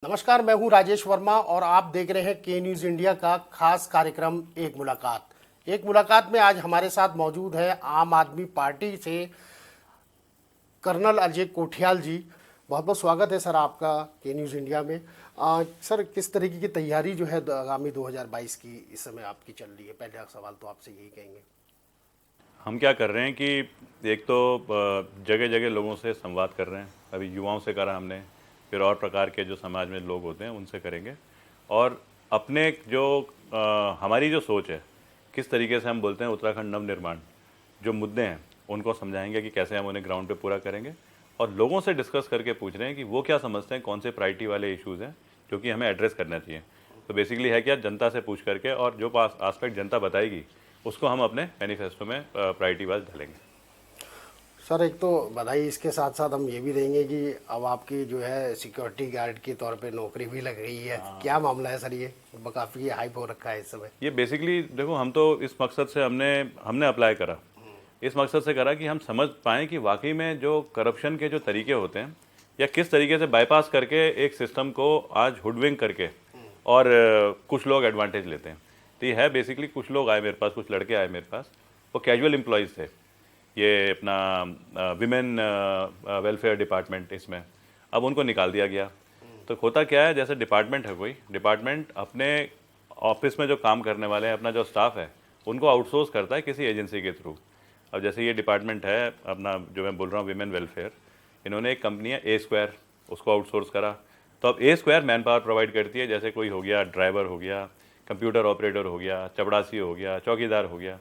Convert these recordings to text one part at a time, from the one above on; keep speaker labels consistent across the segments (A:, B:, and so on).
A: नमस्कार, मैं हूं राजेश वर्मा और आप देख रहे हैं के न्यूज़ इंडिया का खास कार्यक्रम एक मुलाकात। एक मुलाकात में आज हमारे साथ मौजूद है आम आदमी पार्टी से कर्नल अजय कोठियाल जी। बहुत बहुत स्वागत है सर आपका के न्यूज़ इंडिया में। सर, किस तरीके की तैयारी जो है आगामी 2022 की इस समय आपकी चल रही है? पहला सवाल तो आपसे यही कहेंगे।
B: हम क्या कर रहे हैं कि एक तो जगह जगह लोगों से संवाद कर रहे हैं। अभी युवाओं से करा हमने, फिर और प्रकार के जो समाज में लोग होते हैं उनसे करेंगे। और अपने जो हमारी जो सोच है, किस तरीके से हम बोलते हैं उत्तराखंड नवनिर्माण, जो मुद्दे हैं उनको समझाएंगे कि कैसे हम उन्हें ग्राउंड पे पूरा करेंगे। और लोगों से डिस्कस करके पूछ रहे हैं कि वो क्या समझते हैं, कौन से प्रायोरिटी वाले इश्यूज़ हैं जो कि हमें एड्रेस करना चाहिए। तो बेसिकली है क्या, जनता से पूछ करके और जो पास आस्पेक्ट जनता बताएगी उसको हम अपने मैनिफेस्टो में प्रायोरिटी वाइज डालेंगे।
A: सर, एक तो बधाई, इसके साथ साथ हम ये भी देंगे कि अब आपकी जो है सिक्योरिटी गार्ड के तौर पे नौकरी भी लग रही है। क्या मामला है सर? ये काफ़ी हाइप हो रखा है इस समय।
B: ये बेसिकली देखो, हम तो इस मकसद से हमने हमने अप्लाई करा, इस मकसद से करा कि हम समझ पाएँ कि वाकई में जो करप्शन के जो तरीके होते हैं या किस तरीके से बाईपास करके एक सिस्टम को आज हुडविंग करके और कुछ लोग एडवांटेज लेते हैं। तो ये है बेसिकली, कुछ लोग आए मेरे पास, कुछ लड़के आए मेरे पास, वो कैजुअल एम्प्लॉयज़ थे। ये अपना विमेन वेलफेयर डिपार्टमेंट, इसमें अब उनको निकाल दिया गया। तो होता क्या है, जैसे डिपार्टमेंट है, कोई डिपार्टमेंट अपने ऑफिस में जो काम करने वाले हैं, अपना जो स्टाफ है, उनको आउटसोर्स करता है किसी एजेंसी के थ्रू। अब जैसे ये डिपार्टमेंट है अपना, जो मैं बोल रहा हूँ विमेन वेलफेयर, इन्होंने एक कंपनी है ए स्क्वायर, उसको आउटसोर्स करा। तो अब ए स्क्वायर मैन पावर प्रोवाइड करती है, जैसे कोई हो गया ड्राइवर हो गया, कंप्यूटर ऑपरेटर हो गया, चपड़ासी हो गया, चौकीदार हो गया।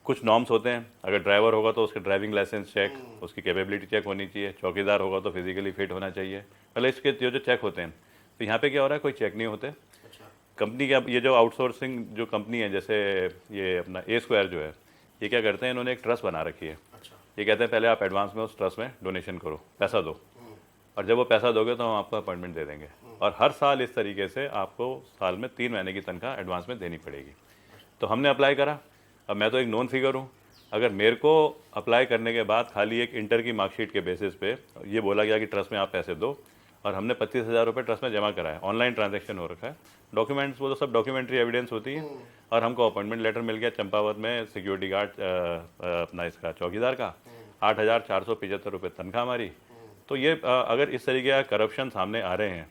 B: कुछ नॉर्म्स होते हैं, अगर ड्राइवर होगा तो उसके ड्राइविंग लाइसेंस चेक, उसकी कैपेबिलिटी चेक होनी चाहिए। चौकीदार होगा तो फिजिकली फिट होना चाहिए। मतलब इसके जो जो चेक होते हैं, तो यहाँ पे क्या हो रहा है, कोई चेक नहीं होते। कंपनी का ये जो आउटसोर्सिंग जो कंपनी है, जैसे ये अपना ए स्क्वायर जो है, ये क्या करते हैं, इन्होंने एक ट्रस्ट बना रखी है। ये कहते हैं पहले आप एडवांस में उस ट्रस्ट में डोनेशन करो, पैसा दो, और जब वो पैसा दोगे तो हम आपको अपॉइंटमेंट दे देंगे। और हर साल इस तरीके से आपको साल में 3 महीने की तनख्वाह एडवांस में देनी पड़ेगी। तो हमने अप्लाई करा। अब मैं तो एक नॉन फिगर हूँ, अगर मेरे को अप्लाई करने के बाद खाली एक इंटर की मार्कशीट के बेसिस पे ये बोला गया कि ट्रस्ट में आप पैसे दो, और हमने 25,000 रुपये ट्रस्ट में जमा कराए, ऑनलाइन ट्रांजैक्शन हो रखा है, डॉक्यूमेंट्स वो तो सब डॉक्यूमेंट्री एविडेंस होती है, और हमको अपॉइंटमेंट लेटर मिल गया चंपावत में सिक्योरिटी गार्ड अपना इसका चौकीदार का, 8,475 रुपये तनख्वाह हमारी। तो ये अगर इस तरीके का करप्शन सामने आ रहे हैं,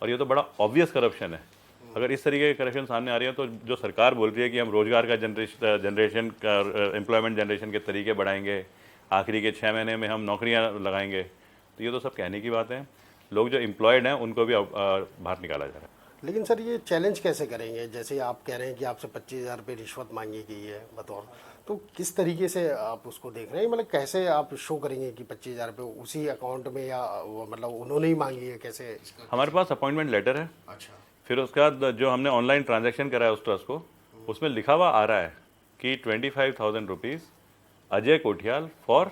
B: और ये तो बड़ा ऑब्वियस करप्शन है, अगर इस तरीके के करप्शन सामने आ रही है, तो जो सरकार बोल रही है कि हम रोजगार का जनरेशन का, एम्प्लॉयमेंट जनरेशन के तरीके बढ़ाएंगे, आखिरी के 6 महीने में हम नौकरियां लगाएंगे, तो ये तो सब कहने की बात है। लोग जो एम्प्लॉयड हैं उनको भी बाहर निकाला जा रहा है।
A: लेकिन सर, ये चैलेंज कैसे करेंगे? जैसे आप कह रहे हैं कि आपसे 25,000 रुपये रिश्वत मांगी गई है बतौर, तो किस तरीके से आप उसको देख रहे हैं? मतलब कैसे आप शो करेंगे कि 25,000 रुपये उसी अकाउंट में, या मतलब उन्होंने ही मांगी है, कैसे?
B: हमारे पास अपॉइंटमेंट लेटर है,
A: अच्छा।
B: फिर उसके बाद जो हमने ऑनलाइन ट्रांजैक्शन करा है उस ट्रस्ट को, उसमें लिखा हुआ आ रहा है कि 25,000 rupees Ajay Kothiyal for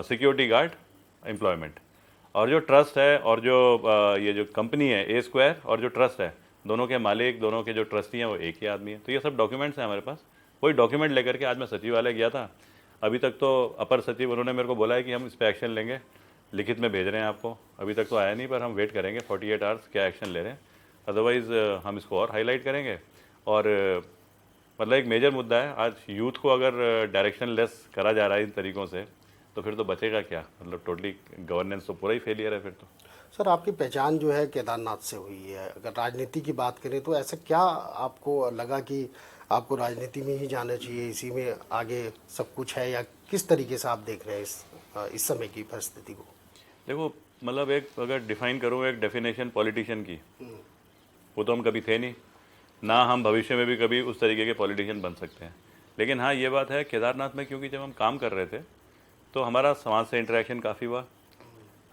B: security guard employment. और जो ट्रस्ट है और जो ये जो कंपनी है ए स्क्वायर और जो ट्रस्ट है, दोनों के मालिक, दोनों के जो ट्रस्टी हैं वो एक ही आदमी है। तो ये सब डॉक्यूमेंट्स हैं हमारे पास। वही डॉक्यूमेंट लेकर के आज मैं सचिवालय गया था। अभी तक तो अपर सचिव उन्होंने मेरे को बोला है कि हम इस पर एक्शन लेंगे, लिखित में भेज रहे हैं आपको। अभी तक तो आया नहीं, पर हम वेट करेंगे 48 आवर्स क्या एक्शन ले रहे हैं। अदरवाइज़ हम इसको और हाईलाइट करेंगे। और मतलब एक मेजर मुद्दा है, आज यूथ को अगर डायरेक्शन लेस करा जा रहा है इन तरीक़ों से, तो फिर तो बचेगा क्या? मतलब टोटली गवर्नेंस तो पूरा ही फेलियर है फिर तो।
A: सर, आपकी पहचान जो है केदारनाथ से हुई है। अगर राजनीति की बात करें तो ऐसा क्या आपको लगा कि आपको राजनीति में ही जाना चाहिए, इसी में आगे सब कुछ है, या किस तरीके से आप देख रहे हैं इस समय की परिस्थिति को?
B: देखो, मतलब एक अगर डिफाइन करूँ एक डेफिनेशन पॉलिटिशियन की, वो तो हम कभी थे नहीं, ना हम भविष्य में भी कभी उस तरीके के पॉलिटिशियन बन सकते हैं। लेकिन हाँ, ये बात है केदारनाथ में, क्योंकि जब हम काम कर रहे थे तो हमारा समाज से इंटरेक्शन काफ़ी हुआ।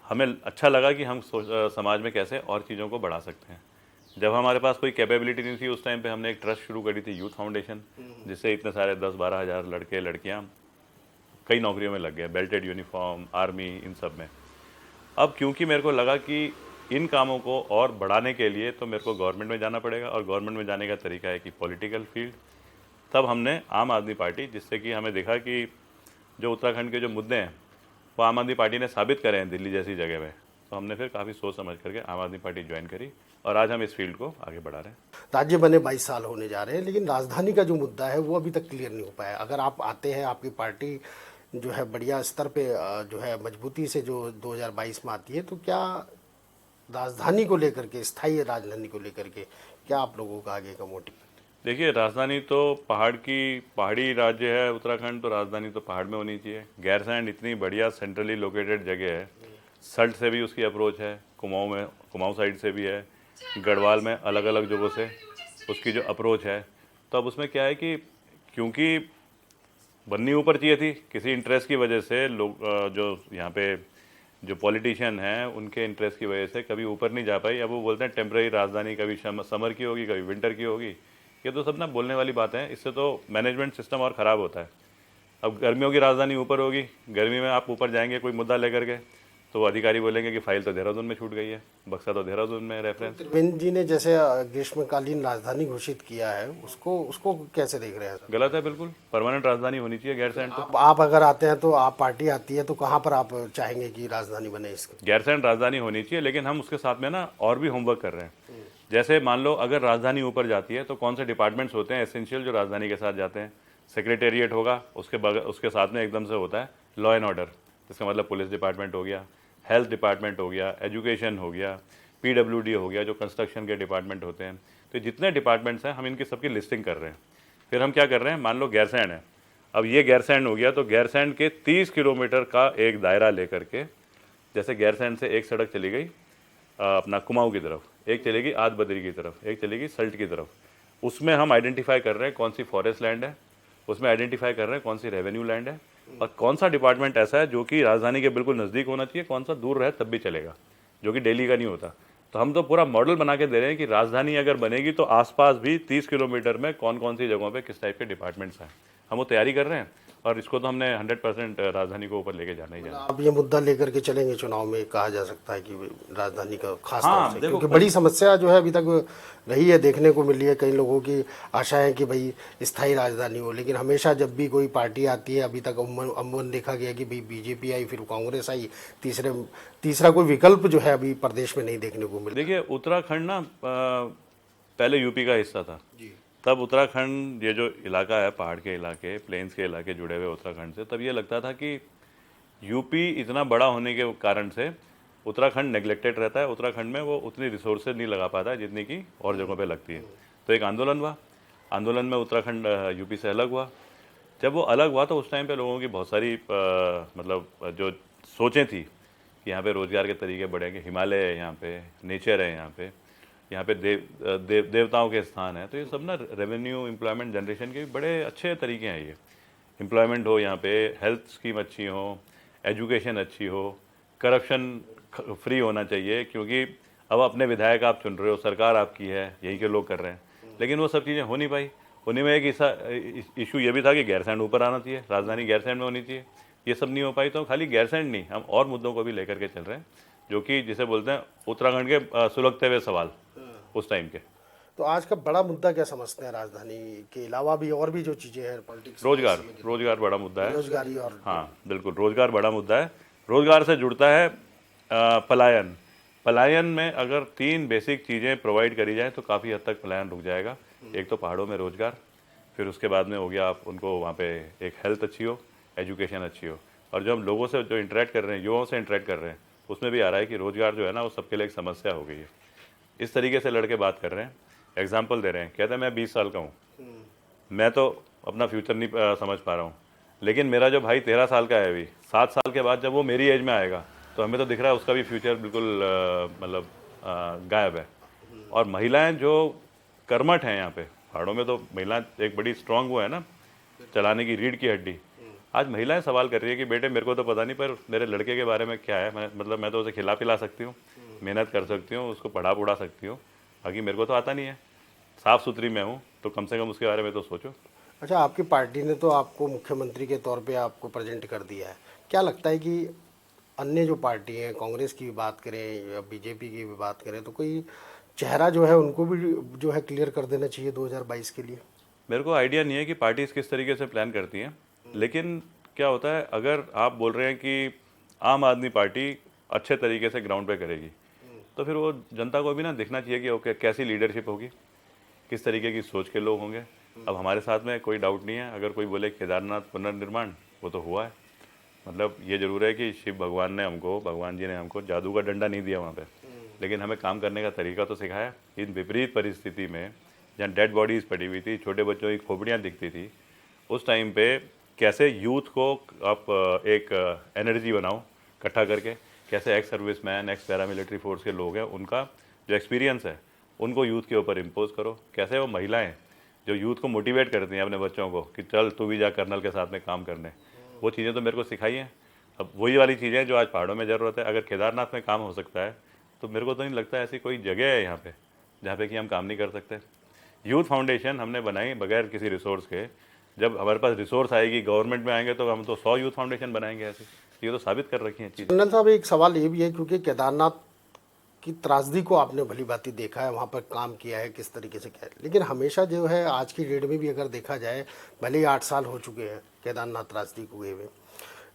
B: हमें अच्छा लगा कि हम समाज में कैसे और चीज़ों को बढ़ा सकते हैं। जब हमारे पास कोई कैपेबिलिटी नहीं थी, उस टाइम पे हमने एक ट्रस्ट शुरू करी थी, यूथ फाउंडेशन, जिससे इतने सारे 10-12 हज़ार लड़के लड़कियां कई नौकरियों में लग गए, बेल्टेड यूनिफॉर्म, आर्मी, इन सब में। अब क्योंकि मेरे को लगा कि इन कामों को और बढ़ाने के लिए तो मेरे को गवर्नमेंट में जाना पड़ेगा, और गवर्नमेंट में जाने का तरीका है कि पॉलिटिकल फील्ड। तब हमने आम आदमी पार्टी, जिससे कि हमें देखा कि जो उत्तराखंड के जो मुद्दे हैं वो आम आदमी पार्टी ने साबित करे हैं दिल्ली जैसी जगह में, तो हमने फिर काफ़ी सोच समझ करके आम आदमी पार्टी ज्वाइन करी और आज हम इस फील्ड को आगे बढ़ा रहे हैं।
A: राज्य बने 22 साल होने जा रहे हैं, लेकिन राजधानी का जो मुद्दा है वो अभी तक क्लियर नहीं हो पाया। अगर आप आते हैं, आपकी पार्टी जो है बढ़िया स्तर पे जो है मजबूती से जो 2022 में आती है, तो क्या राजधानी को लेकर के, स्थायी राजधानी को लेकर के क्या आप लोगों का आगे का मोटिव है?
B: देखिए, राजधानी तो पहाड़ी राज्य है उत्तराखंड, तो राजधानी तो पहाड़ में होनी चाहिए। गैरसैंण इतनी बढ़िया सेंट्रली लोकेटेड जगह है, सल्ट से भी उसकी अप्रोच है, कुमाऊं साइड से भी है, गढ़वाल में अलग अलग जगहों से उसकी जो अप्रोच है। तो अब उसमें क्या है कि क्योंकि बननी ऊपर चाहिए थी, किसी इंटरेस्ट की वजह से लोग जो यहाँ पे जो पॉलिटिशियन हैं उनके इंटरेस्ट की वजह से कभी ऊपर नहीं जा पाई। अब वो बोलते हैं टेम्पररी राजधानी, कभी समर की होगी, कभी विंटर की होगी। ये तो सब ना बोलने वाली बातें हैं, इससे तो मैनेजमेंट सिस्टम और ख़राब होता है। अब गर्मियों की राजधानी ऊपर होगी, गर्मी में आप ऊपर जाएंगे कोई मुद्दा लेकर के, तो अधिकारी बोलेंगे कि फाइल तो देहरादून में छूट गई है, बक्सा तो देहरादून में रेफरेंस।
A: त्रिवेंद्र जी ने जैसे ग्रीष्मकालीन राजधानी घोषित किया है, उसको उसको कैसे देख रहे हैं सर?
B: गलत है, बिल्कुल परमानेंट राजधानी होनी चाहिए गैरसैंण तो।
A: आप अगर आते हैं तो, आप पार्टी आती है तो कहाँ पर आप चाहेंगे कि राजधानी बने इसकी?
B: गैरसैंण राजधानी होनी चाहिए, लेकिन हम उसके साथ में ना और भी होमवर्क कर रहे हैं। जैसे मान लो अगर राजधानी ऊपर जाती है तो कौन से डिपार्टमेंट्स होते हैं एसेंशियल जो राजधानी के साथ जाते हैं? सेक्रेटेरिएट होगा, उसके साथ में एकदम से होता है लॉ एंड ऑर्डर, इसका मतलब पुलिस डिपार्टमेंट हो गया, हेल्थ डिपार्टमेंट हो गया, एजुकेशन हो गया, पीडब्ल्यूडी हो गया, जो कंस्ट्रक्शन के डिपार्टमेंट होते हैं। तो जितने डिपार्टमेंट्स हैं हम इनकी सबकी लिस्टिंग कर रहे हैं। फिर हम क्या कर रहे हैं, मान लो गैरसैंण है, अब ये गैरसैंण हो गया तो गैरसैंण के 30 किलोमीटर का एक दायरा लेकर के, जैसे गैरसैंण से एक सड़क चली गई अपना कुमाऊं की तरफ, एक चलेगी आद बद्री की तरफ, एक चलेगी सल्ट की तरफ, उसमें हम आइडेंटिफाई कर रहे हैं कौन सी फॉरेस्ट लैंड है, उसमें आइडेंटिफाई कर रहे हैं कौन सी रेवेन्यू लैंड है, और कौन सा डिपार्टमेंट ऐसा है जो कि राजधानी के बिल्कुल नज़दीक होना चाहिए, कौन सा दूर रहे तब भी चलेगा, जो कि डेली का नहीं होता। तो हम तो पूरा मॉडल बना के दे रहे हैं कि राजधानी अगर बनेगी तो आसपास भी 30 किलोमीटर में कौन कौन सी जगहों पे किस टाइप के डिपार्टमेंट्स हैं, हम वो तैयारी कर रहे हैं। और इसको तो हमने 100% राजधानी को ऊपर लेके जाना ही जाना।
A: आप ये मुद्दा लेकर के चलेंगे चुनाव में, कहा जा सकता है कि राजधानी का खास
B: हाँ,
A: तौर से,
B: देखो,
A: क्योंकि बड़ी समस्या जो है अभी तक रही है, देखने को मिली है। कई लोगों की आशा है कि भाई स्थायी राजधानी हो, लेकिन हमेशा जब भी कोई पार्टी आती है, अभी तक अमूमन देखा गया कि भाई बीजेपी आई, फिर कांग्रेस आई, तीसरा कोई विकल्प जो है अभी प्रदेश में नहीं देखने को मिला।
B: देखिए, उत्तराखंड ना पहले यूपी का हिस्सा था, तब उत्तराखंड ये जो इलाका है, पहाड़ के इलाके, प्लेन्स के इलाके जुड़े हुए उत्तराखंड से, तब ये लगता था कि यूपी इतना बड़ा होने के कारण से उत्तराखंड नेग्लेक्टेड रहता है, उत्तराखंड में वो उतनी रिसोर्सेज नहीं लगा पाता है जितनी कि और जगहों पे लगती है। तो एक आंदोलन हुआ, आंदोलन में उत्तराखंड यूपी से अलग हुआ। जब वो अलग हुआ तो उस टाइम पे लोगों की बहुत सारी मतलब जो सोचें थी कि यहाँ पे रोज़गार के तरीके बढ़ेंगे, हिमालय है यहाँ पे, नेचर है यहाँ पे देवताओं के स्थान है, तो ये सब ना रेवेन्यू एम्प्लॉयमेंट जनरेशन के भी बड़े अच्छे तरीके हैं। ये एम्प्लॉयमेंट हो, यहाँ पे हेल्थ स्कीम अच्छी हो, एजुकेशन अच्छी हो, करप्शन फ्री होना चाहिए, क्योंकि अब अपने विधायक आप चुन रहे हो, सरकार आपकी है, यहीं के लोग कर रहे हैं, लेकिन वो सब चीज़ें हो नहीं पाई। उन्हीं में एक इशू ये भी था कि गैरसैंण ऊपर आना चाहिए, राजधानी गैरसैंण में होनी चाहिए, ये सब नहीं हो पाई। तो खाली गैरसैंण नहीं, हम और मुद्दों को भी लेकर के चल रहे हैं, जो कि जिसे बोलते हैं उत्तराखंड के सुलगते हुए सवाल उस टाइम के।
A: तो आज का बड़ा मुद्दा क्या समझते हैं राजधानी के अलावा भी, और भी जो चीजें हैं पॉलिटिक्स?
B: रोजगार बड़ा मुद्दा है।
A: रोजगारी, और
B: हाँ बिल्कुल, रोजगार बड़ा मुद्दा है। रोजगार से जुड़ता है पलायन में अगर 3 बेसिक चीज़ें प्रोवाइड करी जाए तो काफ़ी हद तक पलायन रुक जाएगा। एक तो पहाड़ों में रोजगार, फिर उसके बाद में हो गया आप उनको वहाँ पे एक हेल्थ अच्छी हो, एजुकेशन अच्छी हो, और जो हम लोगों से जो इंटरेक्ट कर रहे हैं, युवाओं से इंटरेक्ट कर रहे हैं, उसमें भी आ रहा है कि रोजगार जो है ना वो सबके लिए एक समस्या हो गई है। इस तरीके से लड़के बात कर रहे हैं, एग्जाम्पल दे रहे हैं, कहते हैं मैं 20 साल का हूँ, मैं तो अपना फ्यूचर नहीं समझ पा रहा हूँ, लेकिन मेरा जो भाई 13 साल का है अभी, 7 साल के बाद जब वो मेरी एज में आएगा तो हमें तो दिख रहा है उसका भी फ्यूचर बिल्कुल मतलब गायब है। और महिलाएं जो कर्मठ हैं यहाँ पे पहाड़ों में, तो महिलाएं एक बड़ी स्ट्रांग वो है ना, चलाने की रीढ़ की हड्डी। आज महिलाएं सवाल कर रही है कि बेटे मेरे को तो पता नहीं, पर मेरे लड़के के बारे में क्या है, मैं तो उसे खिला पिला सकती हूँ, मेहनत कर सकती हूँ, उसको पढ़ा सकती हूँ, बाकी मेरे को तो आता नहीं है, साफ़ सुथरी मैं हूँ, तो कम से कम उसके बारे में तो सोचो।
A: अच्छा, आपकी पार्टी ने तो आपको मुख्यमंत्री के तौर पे आपको प्रेजेंट कर दिया है, क्या लगता है कि अन्य जो पार्टी हैं, कांग्रेस की भी बात करें या बीजेपी की भी बात करें, तो कोई चेहरा जो है उनको भी जो है क्लियर कर देना चाहिए 2022 के लिए?
B: मेरे को आइडिया नहीं है कि पार्टीज किस तरीके से प्लान करती हैं, लेकिन क्या होता है, अगर आप बोल रहे हैं कि आम आदमी पार्टी अच्छे तरीके से ग्राउंड पे करेगी, तो फिर वो जनता को भी ना दिखना चाहिए कि ओके कैसी लीडरशिप होगी, किस तरीके की सोच के लोग होंगे। अब हमारे साथ में कोई डाउट नहीं है, अगर कोई बोले केदारनाथ पुनर्निर्माण, वो तो हुआ है। मतलब ये जरूर है कि शिव भगवान ने हमको, भगवान जी ने हमको जादू का डंडा नहीं दिया वहाँ पे, लेकिन हमें काम करने का तरीका तो सिखाया। इन विपरीत परिस्थिति में जहाँ डेड बॉडीज़ पड़ी हुई थी, छोटे बच्चों की खोपड़ियाँ दिखती थी, उस टाइम पे कैसे यूथ को आप एक एनर्जी बनाओ इकट्ठा करके, कैसे ex service man, x paramilitary force के लोग हैं, उनका जो एक्सपीरियंस है उनको यूथ के ऊपर इम्पोज करो। कैसे वो महिलाएं जो यूथ को मोटिवेट करती हैं अपने बच्चों को कि चल तू भी जा कर्नल के साथ में काम करने, वो चीज़ें तो मेरे को सिखाई हैं। अब वही वाली चीज़ें जो आज पहाड़ों में ज़रूरत है, अगर केदारनाथ में काम हो सकता है तो मेरे को तो नहीं लगता ऐसी कोई जगह है यहाँ पे जहाँ पे कि हम काम नहीं कर सकते। यूथ फाउंडेशन हमने बनाई बगैर किसी रिसोर्स के। जब हमारे पास रिसोर्स आएगी, गवर्नमेंट में आएंगे, तो हम तो 100 यूथ फाउंडेशन बनाएंगे ऐसे। ये तो साबित कर रखी हैं चीज़।
A: कर्नल साहब, एक सवाल ये भी है, क्योंकि केदारनाथ की त्रासदी को आपने भली भांति देखा है, वहाँ पर काम किया है, किस तरीके से किया है, लेकिन हमेशा जो है आज की डेट में भी अगर देखा जाए, भले ही 8 साल हो चुके हैं केदारनाथ त्रासदी को हुए हुए,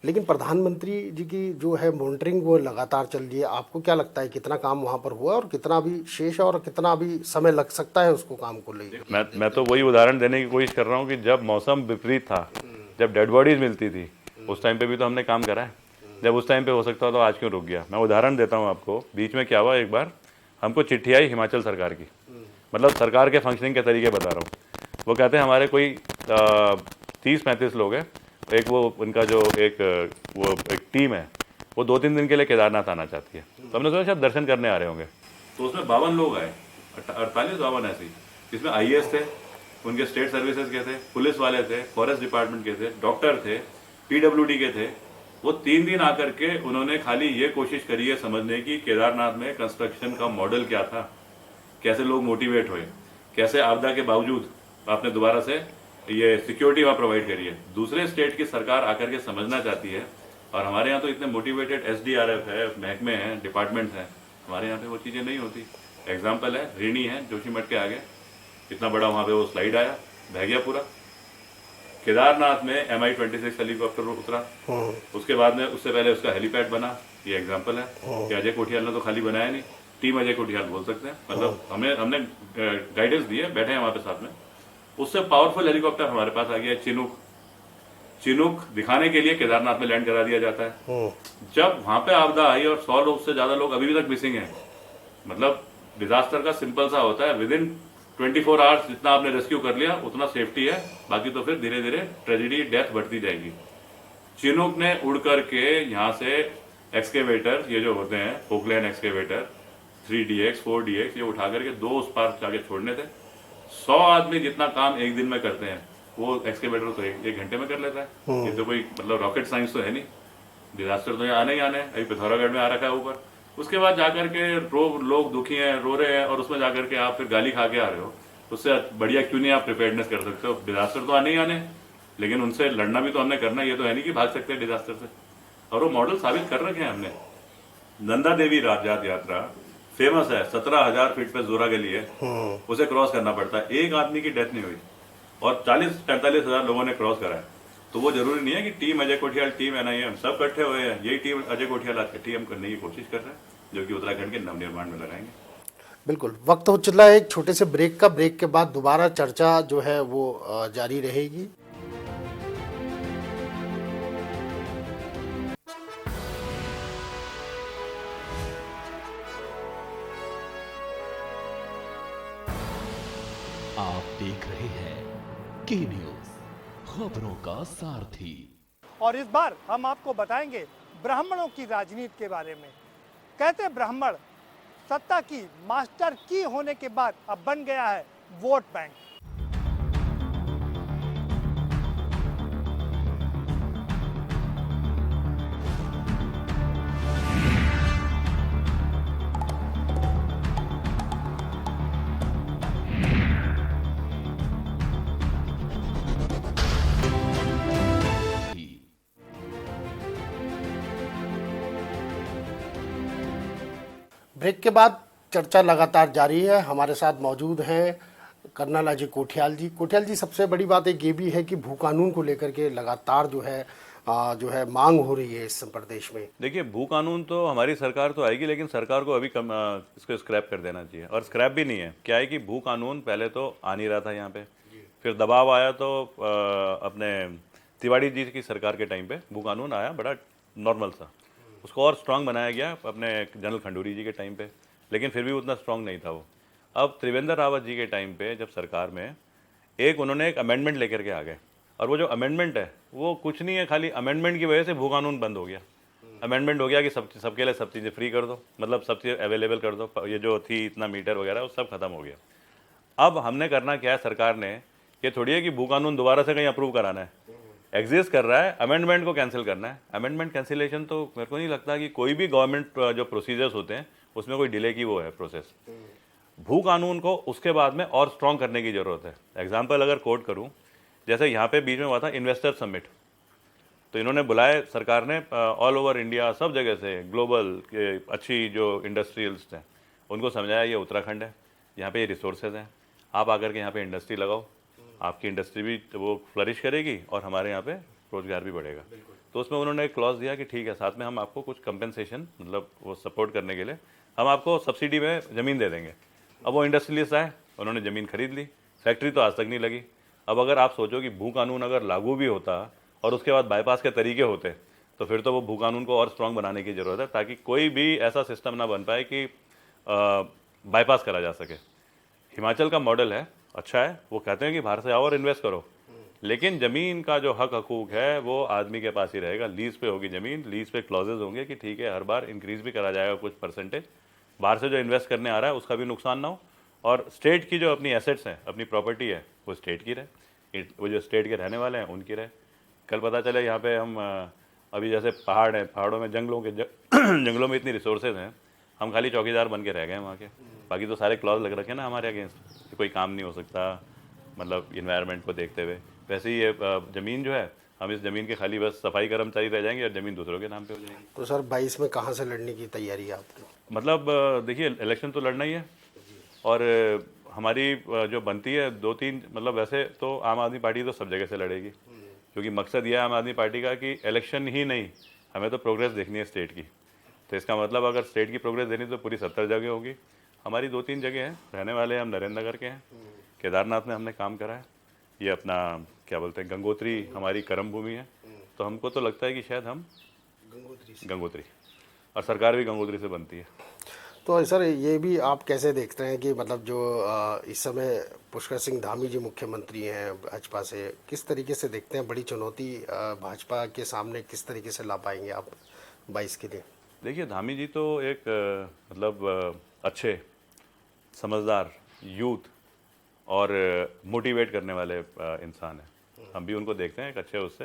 A: लेकिन प्रधानमंत्री जी की जो है मॉनिटरिंग वो लगातार चल रही है। आपको क्या लगता है कितना काम वहाँ पर हुआ और कितना अभी शेष है और कितना अभी समय लग सकता है उसको काम को लेकर?
B: मैं तो वही उदाहरण देने की कोशिश कर रहा हूँ कि जब मौसम विपरीत था, जब डेड बॉडीज मिलती थी, उस टाइम पे भी तो हमने काम करा है। जब उस टाइम पे हो सकता तो आज क्यों रुक गया? मैं उदाहरण देता हूँ आपको। बीच में क्या हुआ, एक बार हमको चिट्ठी आई हिमाचल सरकार की, मतलब सरकार के फंक्शनिंग के तरीके बता रहा हूँ। वो कहते हैं हमारे कोई 30-35 लोग हैं, एक वो उनका जो एक टीम है वो 2-3 दिन के लिए केदारनाथ आना चाहती है। तो हमने सोचा शायद दर्शन करने आ रहे होंगे, तो उसमें 52 लोग आए, 48-52 ऐसे, जिसमें IAS थे, उनके स्टेट सर्विसेज के थे, पुलिस वाले थे, फॉरेस्ट डिपार्टमेंट के थे, डॉक्टर थे, PWD के थे। वो 3 दिन आकर के उन्होंने खाली ये कोशिश करी है समझने की केदारनाथ में कंस्ट्रक्शन का मॉडल क्या था, कैसे लोग मोटिवेट हुए, कैसे आपदा के बावजूद आपने दोबारा से ये सिक्योरिटी वहाँ प्रोवाइड करी है। दूसरे स्टेट की सरकार आकर के समझना चाहती है, और हमारे यहाँ तो इतने मोटिवेटेड SDRF है, महकमे हैं, डिपार्टमेंट्स हैं, हमारे यहाँ पे वो चीज़ें नहीं होती। एग्जाम्पल है रेणी है, जोशीमठ के आगे इतना बड़ा वहाँ पे वो स्लाइड आया, बह गया पूरा। केदारनाथ में MI-26 हेलीकॉप्टर उतरा, उसके बाद में उससे पहले उसका हेलीपैड बना। ये एग्जाम्पल है कि अजय कोठियाल ने तो खाली बनाया नहीं, टीम अजय कोठियाल बोल सकते हैं, मतलब हमने गाइडेंस दी है, बैठे हैं वहाँ पे साथ में। उससे पावरफुल हेलीकॉप्टर हमारे पास आ गया, चिनूक दिखाने के लिए केदारनाथ में लैंड करा दिया जाता है। जब वहां पे आपदा आई और 100 लोग से ज्यादा लोग अभी भी तक मिसिंग हैं, मतलब डिजास्टर का सिंपल सा होता है, विद इन 24 आवर्स जितना आपने रेस्क्यू कर लिया उतना सेफ्टी है, बाकी तो फिर धीरे धीरे ट्रेजिडी, डेथ बढ़ती जाएगी। चिनूक ने उड़ करके यहाँ से एक्सकेवेटर, ये जो होते हैं पोकलैंड एक्सकेवेटर 3DX 4DX, ये उठा करके 2 उस पार जाके छोड़ने थे। 100 आदमी जितना काम एक दिन में करते हैं वो एक्सकेवेटर तो एक घंटे में कर लेता है। ये तो कोई मतलब रॉकेट साइंस तो है नहीं। डिजास्टर तो आने ही आने, अभी पिथौरागढ़ में आ रखा है ऊपर। उसके बाद जाकर के लोग दुखी हैं, रो रहे हैं, और उसमें जाकर के आप फिर गाली खा के आ रहे हो, उससे बढ़िया क्यों नहीं आप प्रिपेयर्डनेस कर सकते हो? डिजास्टर तो आने ही आने, लेकिन उनसे लड़ना भी तो हमने करना, ये तो है नहीं कि भाग सकते हैं डिजास्टर से। और वो मॉडल साबित कर रखे हैं हमने। नंदा देवी राजयात यात्रा फेमस है, 17,000 फीट पे जोरा गली है, उसे क्रॉस करना पड़ता है। एक आदमी की डेथ नहीं हुई और 40-45 हजार लोगों ने क्रॉस करा है। तो वो जरूरी नहीं है कि team Ajay Kothiyal, team NIM सब इकट्ठे हुए हैं। यही टीम अजय कोठियाल आज इकट्ठी हम करने की कोशिश कर रहे हैं, जो कि उत्तराखंड के नवनिर्माण में लगाएंगे।
A: बिल्कुल, वक्त हो चला है एक छोटे से ब्रेक का। ब्रेक के बाद दोबारा चर्चा जो है वो जारी रहेगी।
C: आप देख रहे हैं के न्यूज, खबरों का सारथी।
D: और इस बार हम आपको बताएंगे ब्राह्मणों की राजनीति के बारे में। कहते ब्राह्मण सत्ता की मास्टर की होने के बाद अब बन गया है वोट बैंक।
A: ब्रेक के बाद चर्चा लगातार जारी है। हमारे साथ मौजूद हैं कर्नल अजय कोठियाल जी। कोठियाल जी, सबसे बड़ी बात एक ये भी है कि भू कानून को लेकर के लगातार जो है जो है मांग हो रही है इस प्रदेश में।
B: देखिए, भू कानून तो हमारी सरकार तो आएगी, लेकिन सरकार को अभी इसको स्क्रैप कर देना चाहिए। और स्क्रैप भी नहीं है, क्या है कि भू कानून पहले तो आ नहीं रहा था यहाँ पे, फिर दबाव आया तो अपने तिवाड़ी जी की सरकार के टाइम पे भू कानून आया, बड़ा नॉर्मल सा। उसको और स्ट्रांग बनाया गया अपने जनरल खंडूरी जी के टाइम पे, लेकिन फिर भी उतना स्ट्रांग नहीं था वो। अब त्रिवेंद्र रावत जी के टाइम पे जब सरकार में उन्होंने एक अमेंडमेंट लेकर के आ गए, और वो जो अमेंडमेंट है वो कुछ नहीं है, खाली अमेंडमेंट की वजह से भू कानून बंद हो गया। अमेंडमेंट हो गया कि सबके लिए सब चीज़ें फ्री कर दो, मतलब सब चीज़ें अवेलेबल कर दो, ये जो थी इतना मीटर वगैरह वो सब खत्म हो गया। अब हमने करना क्या है, सरकार ने, ये थोड़ी है कि भू कानून दोबारा से कहीं अप्रूव कराना है, एग्जिस्ट कर रहा है, अमेंडमेंट को कैंसिल करना है। अमेंडमेंट कैंसिलेशन तो मेरे को नहीं लगता कि कोई भी गवर्नमेंट जो प्रोसीजर्स होते हैं उसमें कोई डिले की वो है प्रोसेस। भू कानून को उसके बाद में और स्ट्रॉन्ग करने की ज़रूरत है। एग्जाम्पल अगर कोट करूँ, जैसे यहाँ पे बीच में हुआ था इन्वेस्टर समिट, तो इन्होंने बुलाए सरकार ने ऑल ओवर इंडिया, सब जगह से ग्लोबल के अच्छी जो इंडस्ट्रियलिस्ट हैं उनको समझाया ये उत्तराखंड है, यहाँ पे ये रिसोर्सेज हैं, आप आकर के यहाँ पे इंडस्ट्री लगाओ, आपकी इंडस्ट्री भी वो फ्लरिश करेगी और हमारे यहाँ पे रोजगार भी बढ़ेगा। तो उसमें उन्होंने एक क्लॉज दिया कि ठीक है, साथ में हम आपको कुछ कंपेंसेशन, मतलब वो सपोर्ट करने के लिए हम आपको सब्सिडी में ज़मीन दे देंगे। अब वो इंडस्ट्रियलिस्ट आए, उन्होंने ज़मीन खरीद ली, फैक्ट्री तो आज तक नहीं लगी। अब अगर आप सोचो कि भू कानून अगर लागू भी होता और उसके बाद बाईपास के तरीके होते, तो फिर तो वो भू कानून को और स्ट्रांग बनाने की ज़रूरत है, ताकि कोई भी ऐसा सिस्टम ना बन पाए कि बाईपास करा जा सके। हिमाचल का मॉडल है, अच्छा है, वो कहते हैं कि बाहर से आओ और इन्वेस्ट करो, लेकिन ज़मीन का जो हक हकूक है वो आदमी के पास ही रहेगा। लीज पे होगी ज़मीन, लीज पे क्लॉजेज होंगे कि ठीक है हर बार इंक्रीज भी करा जाएगा कुछ परसेंटेज, बाहर से जो इन्वेस्ट करने आ रहा है उसका भी नुकसान ना हो, और स्टेट की जो अपनी एसेट्स हैं, अपनी प्रॉपर्टी है, वो स्टेट की रहे, वो जो स्टेट के रहने वाले हैं उनकी रहे। कल पता चले यहाँ पे हम अभी जैसे पहाड़ हैं, पहाड़ों में जंगलों में इतनी रिसोर्सेज हैं, हम खाली चौकीदार बन के रह गए वहाँ के, बाकी तो सारे क्लॉज लग रखे ना हमारे अगेंस्ट कि कोई काम नहीं हो सकता, मतलब इन्वायरमेंट को देखते हुए। वैसे ही ये ज़मीन जो है, हम इस ज़मीन के खाली बस सफाई कर्मचारी रह जाएंगे और ज़मीन दूसरों के नाम पे हो जाएगी।
A: तो सर 22 में कहाँ से लड़ने की तैयारी है आपकी?
B: मतलब देखिए, इलेक्शन तो लड़ना ही है, और हमारी जो बनती है 2-3, मतलब वैसे तो आम आदमी पार्टी तो सब जगह से लड़ेगी, क्योंकि मकसद यह है आम आदमी पार्टी का कि इलेक्शन ही नहीं, हमें तो प्रोग्रेस देखनी है स्टेट की। तो इसका मतलब अगर स्टेट की प्रोग्रेस देनी तो पूरी 70 जगह होगी। हमारी 2-3 जगह हैं, रहने वाले हम नरेंद्र नगर के हैं, केदारनाथ में हमने काम करा है, ये अपना क्या बोलते हैं गंगोत्री हमारी कर्म भूमि है, तो हमको तो लगता है कि शायद हम गंगोत्री, और सरकार भी गंगोत्री से बनती है।
A: तो सर ये भी आप कैसे देखते हैं कि मतलब जो इस समय पुष्कर सिंह धामी जी मुख्यमंत्री हैं भाजपा से, किस तरीके से देखते हैं बड़ी चुनौती भाजपा के सामने किस तरीके से ला पाएंगे आप 22 के लिए?
B: देखिए, धामी जी तो एक मतलब अच्छे, समझदार, यूथ और मोटिवेट करने वाले इंसान हैं। हम भी उनको देखते हैं एक अच्छे उससे।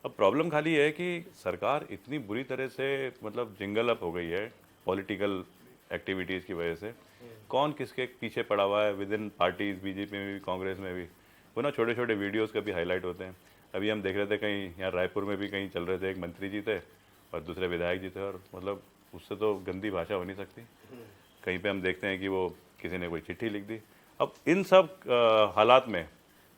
B: अब प्रॉब्लम खाली है कि सरकार इतनी बुरी तरह से मतलब जिंगल अप हो गई है पॉलिटिकल एक्टिविटीज़ की वजह से, कौन किसके पीछे पड़ा हुआ है विद इन पार्टीज, बीजेपी में भी, कांग्रेस में भी, वो ना छोटे छोटे वीडियोस कभी हाईलाइट होते हैं। अभी हम देख रहे थे कहीं यहाँ रायपुर में भी कहीं चल रहे थे, एक मंत्री जी थे और दूसरे विधायक जी थे, और मतलब उससे तो गंदी भाषा हो नहीं सकती। कहीं पे हम देखते हैं कि वो किसी ने कोई चिट्ठी लिख दी। अब इन सब हालात में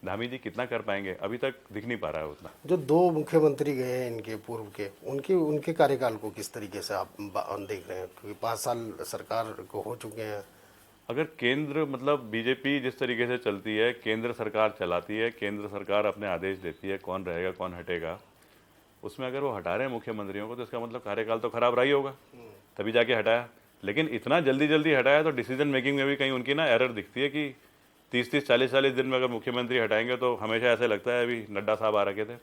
B: धामी जी कितना कर पाएंगे, अभी तक दिख नहीं पा रहा है उतना।
A: जो 2 मुख्यमंत्री गए हैं इनके पूर्व के, उनके कार्यकाल को किस तरीके से आप देख रहे हैं? क्योंकि 5 साल सरकार को हो चुके हैं।
B: अगर केंद्र, मतलब बीजेपी जिस तरीके से चलती है, केंद्र सरकार चलाती है, केंद्र सरकार अपने आदेश देती है कौन रहेगा कौन हटेगा, उसमें अगर वो हटा रहे हैं मुख्यमंत्रियों को तो इसका मतलब कार्यकाल तो खराब रहा ही होगा, तभी जाके हटाया। लेकिन इतना जल्दी जल्दी हटाया तो डिसीजन मेकिंग में भी कहीं उनकी ना एरर दिखती है कि 30-30, 40-40 दिन में अगर मुख्यमंत्री हटाएंगे तो हमेशा ऐसे लगता है, अभी नड्डा साहब आ रखे थे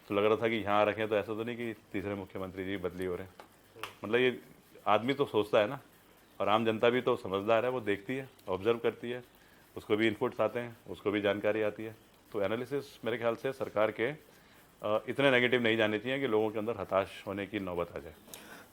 B: तो लग रहा था कि यहाँ आ रखे हैं, तो ऐसा तो नहीं कि तीसरे मुख्यमंत्री जी बदली हो रहे हैं। मतलब ये आदमी तो सोचता है ना, और आम जनता भी तो समझदार है, वो देखती है, ऑब्जर्व करती है, उसको भी इनपुट्स आते हैं, उसको भी जानकारी आती है। तो एनालिसिस मेरे ख्याल से सरकार के इतने नेगेटिव नहीं जाने चाहिए कि लोगों के अंदर हताश होने की नौबत आ जाए।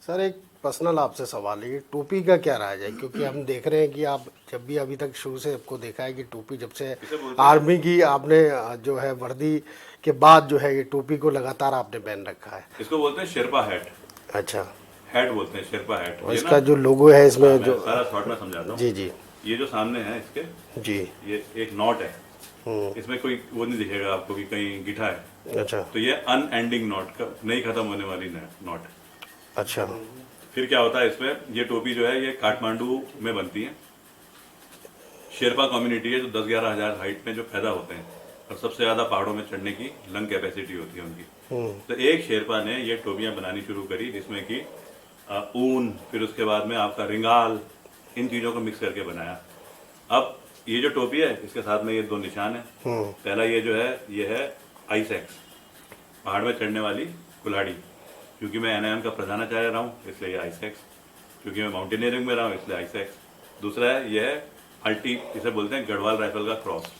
A: सर एक पर्सनल आपसे सवाल है, टोपी का क्या रहा जाए? क्योंकि हम देख रहे हैं कि आप जब भी अभी तक शुरू से आपको देखा है कि टोपी जब से आर्मी की आपने जो है वर्दी के बाद जो है ये टोपी को लगातार आपने पहन रखा है।
B: इसको बोलते हैं शेरपा हैट।
A: अच्छा,
B: हैट बोलते हैं, शेरपा हैट।
A: और इसका जो लोगो है इसमें जो
B: सारा शॉर्ट में समझाता हूँ।
A: जी जी
B: ये जो सामने है इसके,
A: जी,
B: ये एक नॉट है, इसमें कोई वो नहीं दिखेगा आपको कि कहीं गिठा है।
A: अच्छा
B: तो ये अनएंडिंग नॉट, नहीं खत्म होने वाली नॉट।
A: अच्छा।
B: फिर क्या होता है इसमें, ये टोपी जो है ये काठमांडू में बनती है। शेरपा कम्युनिटी है जो 10-11 हजार हाइट में जो पैदा होते हैं और सबसे ज्यादा पहाड़ों में चढ़ने की लंग कैपेसिटी होती है उनकी। तो एक शेरपा ने ये टोपियां बनानी शुरू करी जिसमें कि ऊन, फिर उसके बाद में आपका रिंगाल, इन चीजों को मिक्स करके बनाया। अब ये जो टोपी है इसके साथ में ये 2 निशान है। पहला ये जो है ये है आइस एक्स, पहाड़ में चढ़ने वाली कुल्हाड़ी। क्योंकि मैं NIM का प्रधानाचार्य रहा हूँ इसलिए ये आइस एक्स, क्योंकि मैं माउंटेनियरिंग में रहा हूँ इसलिए आइस एक्स। दूसरा है ये है अल्टी, इसे बोलते हैं गढ़वाल राइफल का क्रॉस।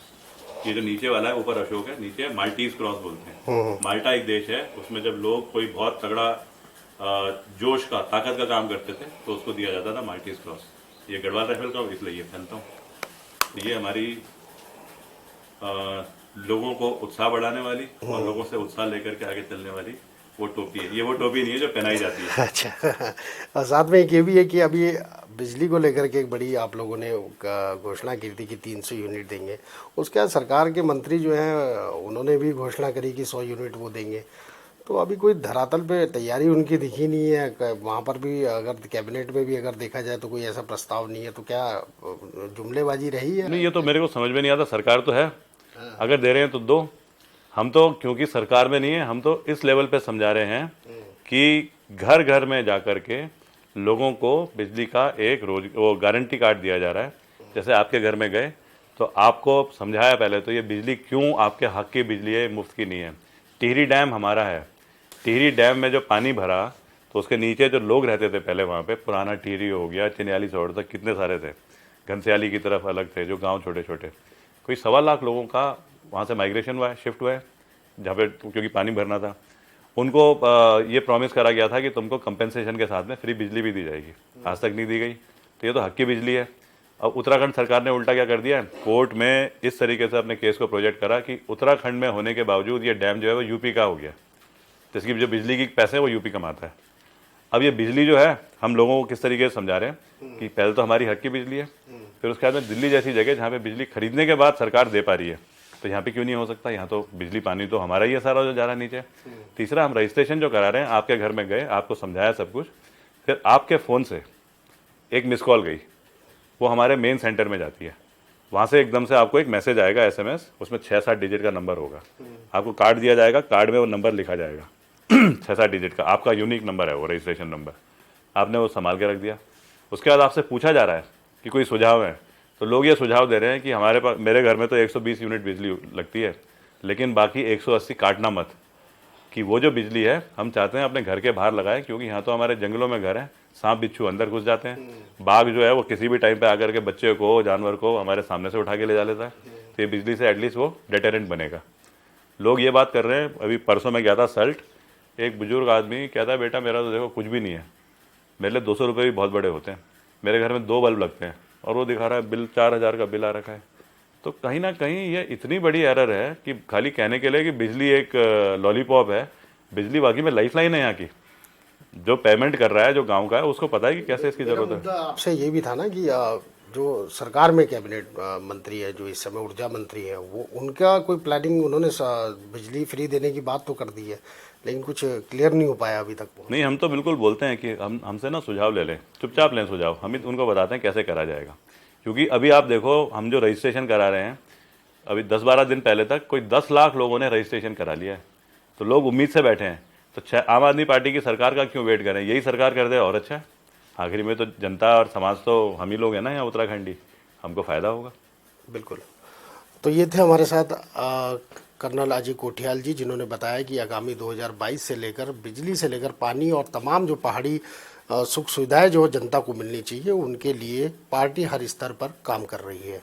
B: ये जो नीचे वाला है, ऊपर अशोक है, नीचे माल्टीज क्रॉस बोलते हैं। माल्टा एक देश है, उसमें जब लोग कोई बहुत तगड़ा जोश का, ताकत का काम करते थे तो उसको दिया जाता था माल्टीज क्रॉस। ये गढ़वाल राइफल का, इसलिए ये पहनता हूँ। ये हमारी लोगों को उत्साह बढ़ाने वाली और लोगों से उत्साह लेकर के आगे चलने वाली वो टोपी है। ये वो टोपी नहीं है जो पहनाई जाती है।
A: अच्छा, और साथ में एक ये भी है कि अभी बिजली को लेकर के एक बड़ी आप लोगों ने घोषणा की थी कि 300 यूनिट देंगे। उसके बाद सरकार के मंत्री जो हैं उन्होंने भी घोषणा करी कि 100 यूनिट वो देंगे। तो अभी कोई धरातल पे तैयारी उनकी दिखी नहीं है। वहाँ पर भी अगर कैबिनेट में भी अगर देखा जाए तो कोई ऐसा प्रस्ताव नहीं है। तो क्या जुमलेबाजी रही है?
B: नहीं, ये तो मेरे को समझ में नहीं आता। सरकार तो है, अगर दे रहे हैं तो दो। हम तो क्योंकि सरकार में नहीं है, हम तो इस लेवल पे समझा रहे हैं कि घर घर में जाकर के लोगों को बिजली का एक वो गारंटी कार्ड दिया जा रहा है। जैसे आपके घर में गए तो आपको समझाया पहले तो ये बिजली क्यों आपके हक की बिजली है, मुफ्त की नहीं है। टिहरी डैम हमारा है। टिहरी डैम में जो पानी भरा तो उसके नीचे जो लोग रहते थे पहले, वहाँ पे पुराना टिहरी हो गया, चिन्याली सौड़ तक कितने सारे थे, घनसियाली की तरफ अलग थे, जो गाँव छोटे छोटे, कोई 1.25 लाख लोगों का वहाँ से माइग्रेशन हुआ है, शिफ्ट हुआ है, जहाँ पे क्योंकि पानी भरना था। उनको ये प्रॉमिस करा गया था कि तुमको कंपेंसेशन के साथ में फ्री बिजली भी दी जाएगी। आज तक नहीं दी गई। तो ये तो हक की बिजली है। अब उत्तराखंड सरकार ने उल्टा क्या कर दिया है, कोर्ट में इस तरीके से अपने केस को प्रोजेक्ट करा कि उत्तराखंड में होने के बावजूद ये डैम जो है वो यूपी का हो गया। तो इसकी जो बिजली की पैसे वो यूपी कमाता है। अब ये बिजली जो है हम लोगों को किस तरीके से समझा रहे हैं कि पहले तो हमारी हक की बिजली है, फिर उसके बाद में दिल्ली जैसी जगह जहाँ पे बिजली खरीदने के बाद सरकार दे पा रही है, तो यहाँ पे क्यों नहीं हो सकता? यहाँ तो बिजली पानी तो हमारा ही है सारा जो जा रहा है नीचे। तीसरा, हम रजिस्ट्रेशन जो करा रहे हैं, आपके घर में गए, आपको समझाया सब कुछ, फिर आपके फ़ोन से एक मिस कॉल गई, वो हमारे मेन सेंटर में जाती है। वहाँ से एकदम से आपको एक मैसेज आएगा SMS, उसमें 6-7 डिजिट का नंबर होगा। आपको कार्ड दिया जाएगा, कार्ड में वो नंबर लिखा जाएगा 6-7 डिजिट का, आपका यूनिक नंबर है वो, रजिस्ट्रेशन नंबर। आपने वो संभाल के रख दिया। उसके बाद आपसे पूछा जा रहा है कि कोई सुझाव है, तो लोग ये सुझाव दे रहे हैं कि हमारे पास, मेरे घर में तो 120 यूनिट बिजली लगती है, लेकिन बाकी 180 काटना मत, कि वो जो बिजली है हम चाहते हैं अपने घर के बाहर लगाएं, क्योंकि यहाँ तो हमारे जंगलों में घर है, सांप बिच्छू अंदर घुस जाते हैं, बाघ जो है वो किसी भी टाइम पे आकर के बच्चे को, जानवर को हमारे सामने से उठा के ले जा लेता है। तो ये बिजली से एटलीस्ट वो डेटेरेंट बनेगा। लोग ये बात कर रहे हैं। अभी परसों में गया था सल्ट, एक बुजुर्ग आदमी कहता है बेटा मेरा तो देखो कुछ भी नहीं है, मेरे लिए 200 रुपये भी बहुत बड़े होते हैं, मेरे घर में 2 बल्ब लगते हैं और वो दिखा रहा है बिल 4000 का बिल आ रखा है। तो कहीं ना कहीं ये इतनी बड़ी एरर है कि खाली कहने के लिए कि बिजली एक लॉलीपॉप है, बिजली वाकई में लाइफलाइन है यहाँ की। जो पेमेंट कर रहा है, जो गांव का है, उसको पता है कि कैसे इसकी जरूरत है।
A: मुद्दा आपसे ये भी था ना कि जो सरकार में कैबिनेट मंत्री है, जो इस समय ऊर्जा मंत्री है, वो उनका कोई प्लानिंग, उन्होंने बिजली फ्री देने की बात तो कर दी है, लेकिन कुछ क्लियर नहीं हो पाया अभी तक।
B: नहीं, हम तो बिल्कुल बोलते हैं कि हमसे ना सुझाव ले लें, चुपचाप लें सुझाव, हम उनको बताते हैं कैसे करा जाएगा। क्योंकि अभी आप देखो, हम जो रजिस्ट्रेशन करा रहे हैं, अभी 10-12 दिन पहले तक कोई 10 लाख लोगों ने रजिस्ट्रेशन करा लिया है। तो लोग उम्मीद से बैठे हैं। तो आम आदमी पार्टी की सरकार का क्यों वेट करें? यही सरकार कर दे और अच्छा है। आखिर में तो जनता और समाज तो हम ही लोग हैं ना यहाँ उत्तराखंडी, हमको फ़ायदा होगा।
A: बिल्कुल। तो ये थे हमारे साथ कर्नल अजय कोठियाल जी, जिन्होंने बताया कि आगामी 2022 से लेकर बिजली से लेकर पानी और तमाम जो पहाड़ी सुख सुविधाएं जो जनता को मिलनी चाहिए, उनके लिए पार्टी हर स्तर पर काम कर रही है।